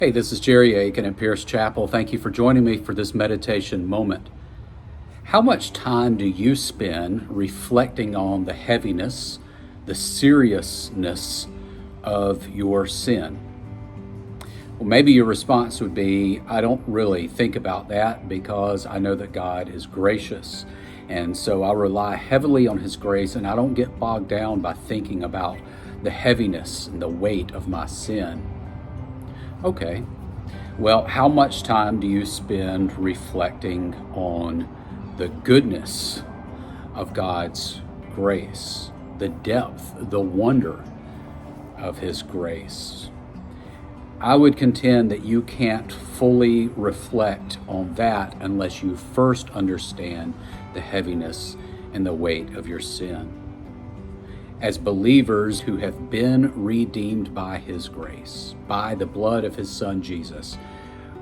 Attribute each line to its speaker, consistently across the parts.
Speaker 1: Hey, this is Jerry Akin at Pierce Chapel. Thank you for joining me for this meditation moment. How much time do you spend reflecting on the heaviness, the seriousness of your sin? Well, maybe your response would be, I don't really think about that because I know that God is gracious. And so I rely heavily on His grace, and I don't get bogged down by thinking about the heaviness and the weight of my sin. Okay, well, how much time do you spend reflecting on the goodness of God's grace, the depth, the wonder of His grace? I would contend that you can't fully reflect on that unless you first understand the heaviness and the weight of your sin. As believers who have been redeemed by His grace, by the blood of His Son Jesus,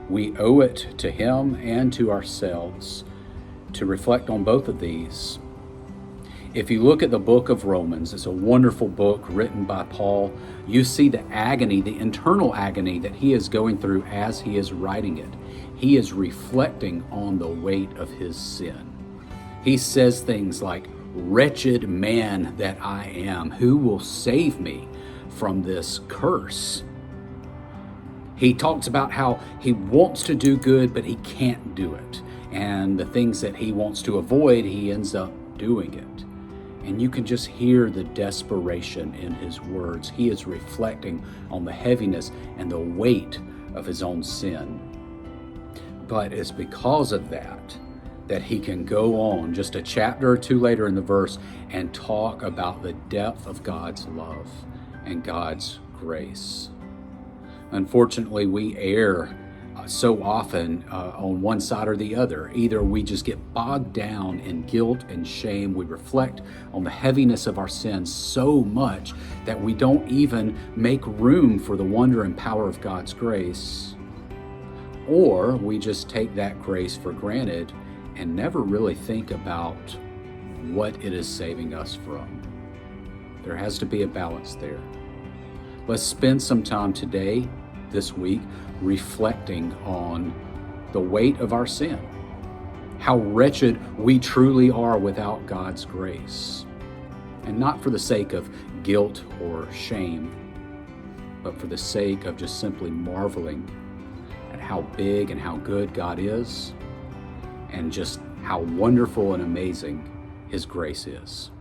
Speaker 1: we owe it to Him and to ourselves to reflect on both of these. If you look at the book of Romans, it's a wonderful book written by Paul. You see the agony, the internal agony that he is going through as he is writing it. He is reflecting on the weight of his sin. He says things like, "Wretched man that I am, who will save me from this curse?" He talks about how he wants to do good, but he can't do it. And the things that he wants to avoid, he ends up doing it. And you can just hear the desperation in his words. He is reflecting on the heaviness and the weight of his own sin. But it's because of that he can go on just a chapter or two later in the verse and talk about the depth of God's love and God's grace. Unfortunately, we err so often on one side or the other. Either we just get bogged down in guilt and shame. We reflect on the heaviness of our sins so much that we don't even make room for the wonder and power of God's grace. Or we just take that grace for granted and never really think about what it is saving us from. There has to be a balance there. Let's spend some time today, this week, reflecting on the weight of our sin, how wretched we truly are without God's grace, and not for the sake of guilt or shame, but for the sake of just simply marveling at how big and how good God is, and just how wonderful and amazing His grace is.